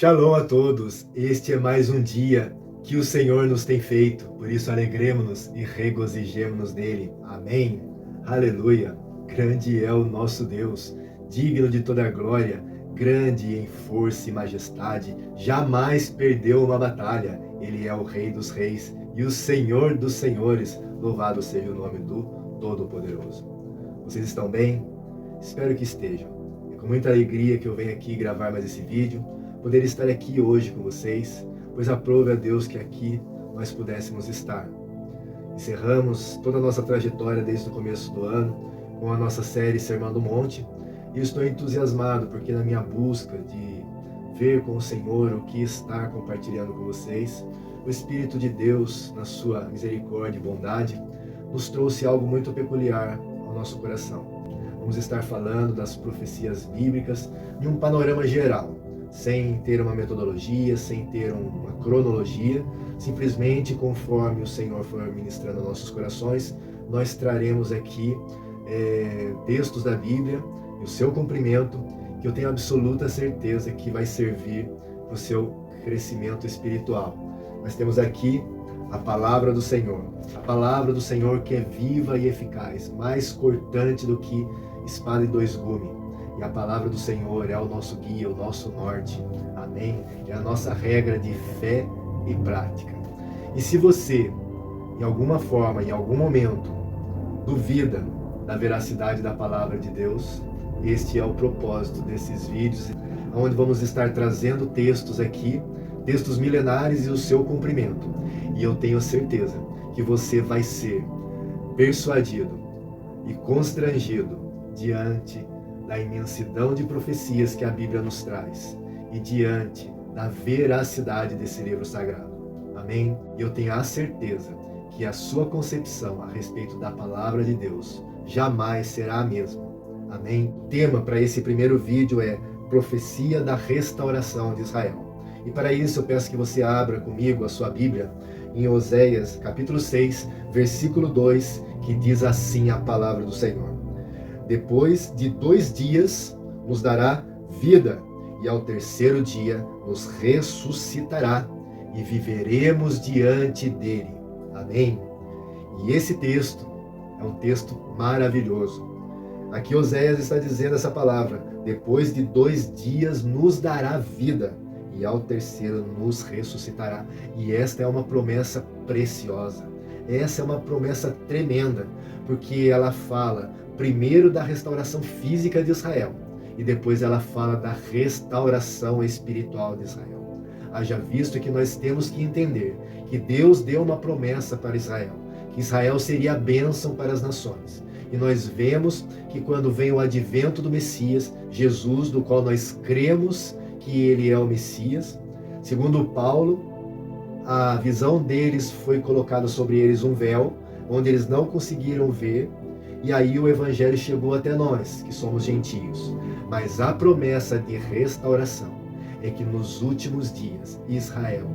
Shalom a todos, este é mais um dia que o Senhor nos tem feito, por isso alegremos-nos e regozijemos-nos nele. Amém? Aleluia! Grande é o nosso Deus, digno de toda a glória, grande em força e majestade, jamais perdeu uma batalha. Ele é o Rei dos Reis e o Senhor dos Senhores, louvado seja o nome do Todo-Poderoso. Vocês estão bem? Espero que estejam. É com muita alegria que eu venho aqui gravar mais esse vídeo, poder estar aqui hoje com vocês, pois aprove a Deus que aqui nós pudéssemos estar. Encerramos toda a nossa trajetória desde o começo do ano com a nossa série Sermão do Monte, e eu estou entusiasmado porque na minha busca de ver com o Senhor o que está compartilhando com vocês, o Espírito de Deus, na sua misericórdia e bondade, nos trouxe algo muito peculiar ao nosso coração. Vamos estar falando das profecias bíblicas em um panorama geral, sem ter uma metodologia, sem ter uma cronologia, simplesmente conforme o Senhor for ministrando nossos corações, nós traremos aqui textos da Bíblia e o seu cumprimento, que eu tenho absoluta certeza que vai servir para o seu crescimento espiritual. Nós temos aqui a palavra do Senhor que é viva e eficaz, mais cortante do que espada de dois gumes. E a palavra do Senhor é o nosso guia, o nosso norte. Amém? É a nossa regra de fé e prática. E se você, em alguma forma, em algum momento, duvida da veracidade da palavra de Deus, este é o propósito desses vídeos, onde vamos estar trazendo textos aqui, textos milenares e o seu cumprimento. E eu tenho certeza que você vai ser persuadido e constrangido diante da imensidão de profecias que a Bíblia nos traz e diante da veracidade desse livro sagrado. Amém? E eu tenho a certeza que a sua concepção a respeito da palavra de Deus jamais será a mesma. Amém? O tema para esse primeiro vídeo é Profecia da Restauração de Israel. E para isso eu peço que você abra comigo a sua Bíblia em Oséias, capítulo 6, versículo 2, que diz assim a palavra do Senhor: Depois de 2 dias nos dará vida, e ao terceiro dia nos ressuscitará, e viveremos diante dele. Amém? E esse texto é um texto maravilhoso. Aqui Oséias está dizendo essa palavra: depois de 2 dias nos dará vida, e ao terceiro nos ressuscitará. E esta é uma promessa preciosa. Essa é uma promessa tremenda, porque ela fala primeiro da restauração física de Israel, e depois ela fala da restauração espiritual de Israel. Haja visto que nós temos que entender que Deus deu uma promessa para Israel, que Israel seria a bênção para as nações. E nós vemos que quando vem o advento do Messias, Jesus, do qual nós cremos que ele é o Messias, segundo Paulo, a visão deles foi colocada sobre eles um véu, onde eles não conseguiram ver, e aí o evangelho chegou até nós, que somos gentios. Mas a promessa de restauração é que nos últimos dias Israel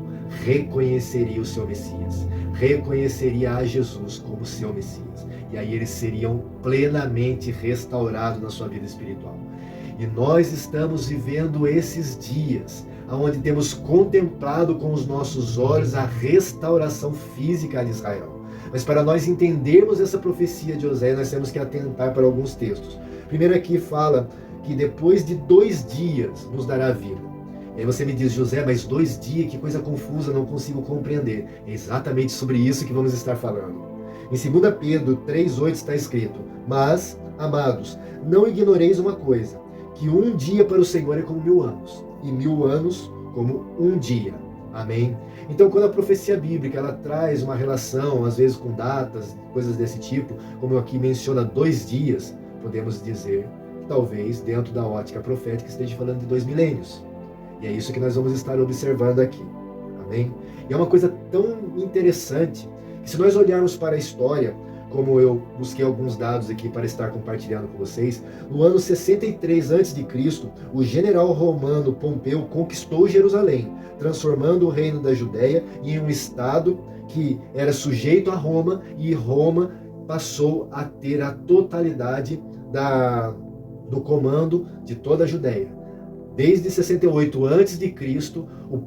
reconheceria o seu Messias, reconheceria a Jesus como seu Messias, e aí eles seriam plenamente restaurados na sua vida espiritual. E nós estamos vivendo esses dias, onde temos contemplado com os nossos olhos a restauração física de Israel. Mas para nós entendermos essa profecia de Oséias, nós temos que atentar para alguns textos. Primeiro aqui fala que depois de 2 dias nos dará vida. E aí você me diz: José, mas 2 dias, que coisa confusa, não consigo compreender. É exatamente sobre isso que vamos estar falando. Em 2 Pedro 3,8 está escrito: Mas, amados, não ignoreis uma coisa, que 1 dia para o Senhor é como 1000 anos, e 1000 anos como 1 dia. Amém? Então, quando a profecia bíblica ela traz uma relação, às vezes com datas, coisas desse tipo, como aqui menciona 2 dias, podemos dizer que talvez dentro da ótica profética esteja falando de 2 milênios. E é isso que nós vamos estar observando aqui. Amém? E é uma coisa tão interessante que, se nós olharmos para a história, como eu busquei alguns dados aqui para estar compartilhando com vocês, no ano 63 a.C., o general romano Pompeu conquistou Jerusalém, transformando o reino da Judéia em um estado que era sujeito a Roma, e Roma passou a ter a totalidade do comando de toda a Judéia. Desde 68 a.C.,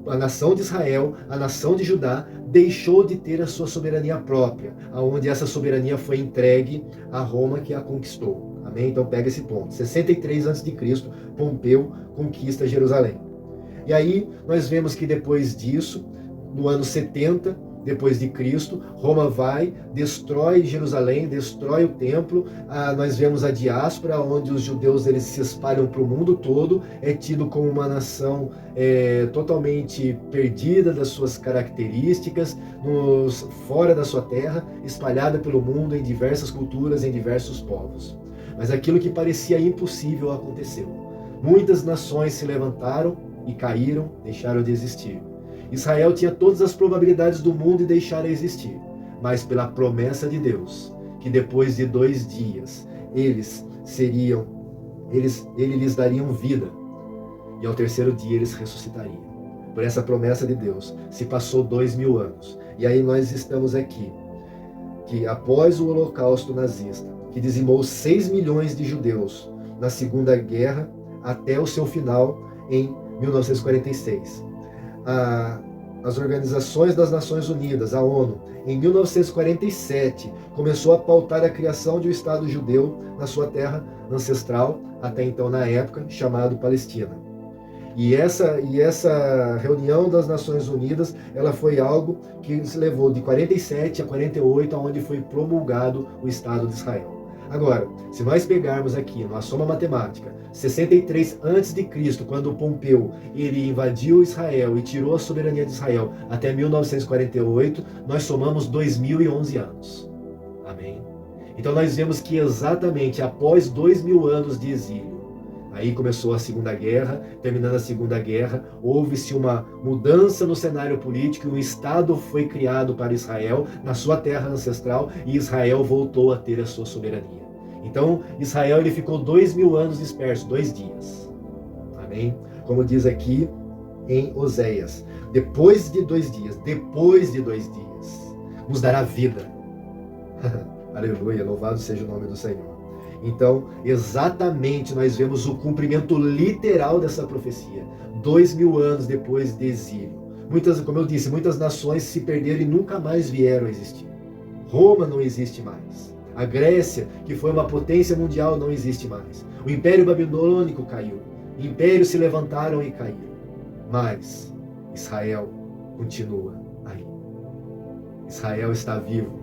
a nação de Israel, a nação de Judá, deixou de ter a sua soberania própria, aonde essa soberania foi entregue a Roma, que a conquistou. Amém? Então pega esse ponto. 63 a.C., Pompeu conquista Jerusalém. E aí nós vemos que depois disso, no ano 70 depois de Cristo, Roma vai, destrói Jerusalém, destrói o templo. Nós vemos a diáspora, onde os judeus eles se espalham para o mundo todo, é tido como uma nação totalmente perdida das suas características, fora da sua terra, espalhada pelo mundo em diversas culturas, em diversos povos. Mas aquilo que parecia impossível aconteceu. Muitas nações se levantaram e caíram, deixaram de existir. Israel tinha todas as probabilidades do mundo de deixar de existir, mas pela promessa de Deus, que depois de 2 dias ele lhes dariam vida, e ao 3º dia eles ressuscitariam. Por essa promessa de Deus, se passou 2000 anos, e aí nós estamos aqui, que após o Holocausto nazista, que dizimou 6 milhões de judeus na Segunda Guerra, até o seu final em 1946. As organizações das Nações Unidas, a ONU, em 1947, começou a pautar a criação de um Estado judeu na sua terra ancestral, até então na época, chamado Palestina. E essa reunião das Nações Unidas, ela foi algo que se levou de 47 a 48, onde foi promulgado o Estado de Israel. Agora, se nós pegarmos aqui na soma matemática, 63 a.C., quando Pompeu ele invadiu Israel e tirou a soberania de Israel, até 1948, nós somamos 2011 anos. Amém? Então nós vemos que exatamente após 2000 anos de exílio, aí começou a Segunda Guerra. Terminando a Segunda Guerra, houve-se uma mudança no cenário político, e um Estado foi criado para Israel, na sua terra ancestral, e Israel voltou a ter a sua soberania. Então, Israel ele ficou 2000 anos disperso, 2 dias. Amém? Como diz aqui em Oséias, depois de 2 dias, nos dará vida. Aleluia, louvado seja o nome do Senhor. Então, exatamente, nós vemos o cumprimento literal dessa profecia. 2000 anos depois de exílio. Como eu disse, muitas nações se perderam e nunca mais vieram a existir. Roma não existe mais. A Grécia, que foi uma potência mundial, não existe mais. O Império Babilônico caiu. Impérios se levantaram e caíram. Mas Israel continua aí. Israel está vivo.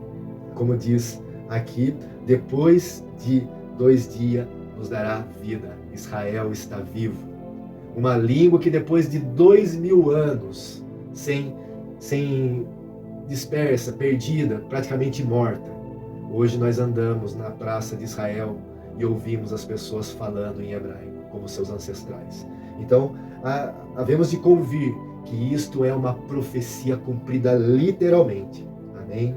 Como diz aqui, depois de 2 dias nos dará vida. Israel está vivo. Uma língua que depois de 2000 anos, sem dispersa, perdida, praticamente morta, hoje nós andamos na praça de Israel e ouvimos as pessoas falando em hebraico, como seus ancestrais. Então, havemos de convir que isto é uma profecia cumprida literalmente. Amém?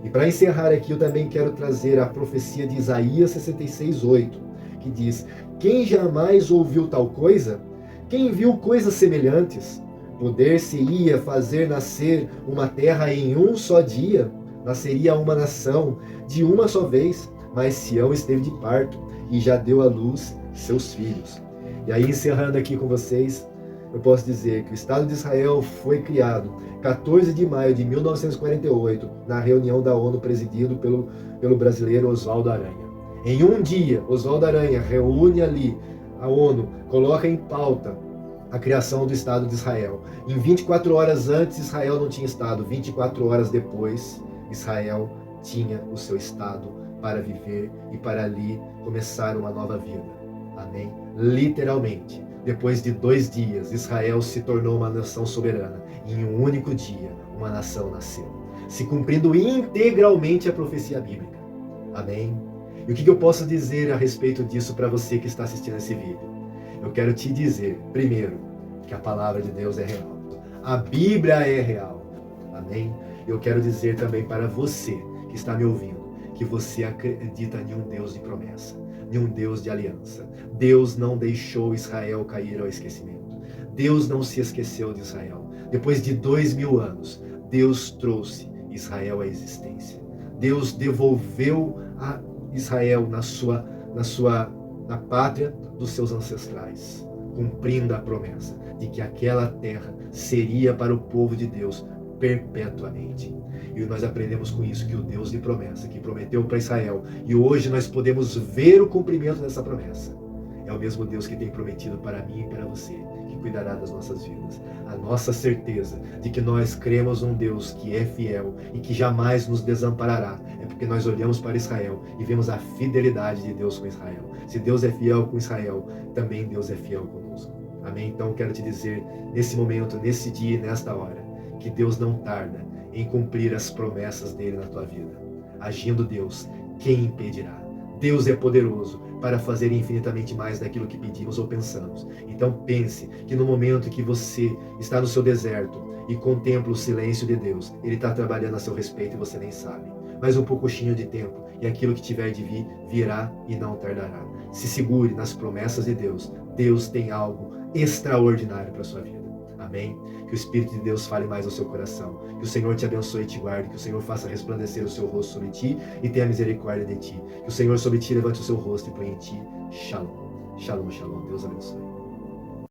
E para encerrar aqui, eu também quero trazer a profecia de Isaías 66:8, que diz: quem jamais ouviu tal coisa? Quem viu coisas semelhantes? Poder-se-ia fazer nascer uma terra em um só dia? Nasceria uma nação de uma só vez, mas Sião esteve de parto e já deu à luz seus filhos. E aí, encerrando aqui com vocês, eu posso dizer que o Estado de Israel foi criado 14 de maio de 1948, na reunião da ONU, presidido pelo brasileiro Oswaldo Aranha. Em um dia, Oswaldo Aranha reúne ali a ONU, coloca em pauta a criação do Estado de Israel. Em 24 horas antes, Israel não tinha Estado. 24 horas depois, Israel tinha o seu Estado para viver e para ali começar uma nova vida. Amém? Literalmente, depois de 2 dias, Israel se tornou uma nação soberana. Em um único dia, uma nação nasceu, se cumprindo integralmente a profecia bíblica. Amém? E o que eu posso dizer a respeito disso para você que está assistindo esse vídeo? Eu quero te dizer, primeiro, que a palavra de Deus é real. A Bíblia é real. Amém? Eu quero dizer também para você que está me ouvindo, que você acredita em um Deus de promessa, em um Deus de aliança. Deus não deixou Israel cair ao esquecimento. Deus não se esqueceu de Israel. Depois de 2000 anos, Deus trouxe Israel à existência. Deus devolveu a Israel na pátria dos seus ancestrais. cumprindo a promessa de que aquela terra seria para o povo de Deus perpetuamente. E nós aprendemos com isso que o Deus de promessa, que prometeu para Israel, e hoje nós podemos ver o cumprimento dessa promessa, é o mesmo Deus que tem prometido para mim e para você, que cuidará das nossas vidas. A nossa certeza de que nós cremos num Deus que é fiel e que jamais nos desamparará, é porque nós olhamos para Israel e vemos a fidelidade de Deus com Israel. Se Deus é fiel com Israel, também Deus é fiel conosco. Amém? Então quero te dizer, nesse momento, nesse dia e nesta hora, que Deus não tarda em cumprir as promessas dele na tua vida. Agindo Deus, quem impedirá? Deus é poderoso para fazer infinitamente mais daquilo que pedimos ou pensamos. Então pense que no momento que você está no seu deserto e contempla o silêncio de Deus, Ele está trabalhando a seu respeito e você nem sabe. Mais um pouquinho de tempo e aquilo que tiver de vir, virá e não tardará. Se segure nas promessas de Deus. Deus tem algo extraordinário para a sua vida. Amém? Que o Espírito de Deus fale mais ao seu coração. Que o Senhor te abençoe e te guarde. Que o Senhor faça resplandecer o seu rosto sobre ti e tenha misericórdia de ti. Que o Senhor sobre ti levante o seu rosto e ponha em ti Shalom. Shalom, shalom. Deus abençoe.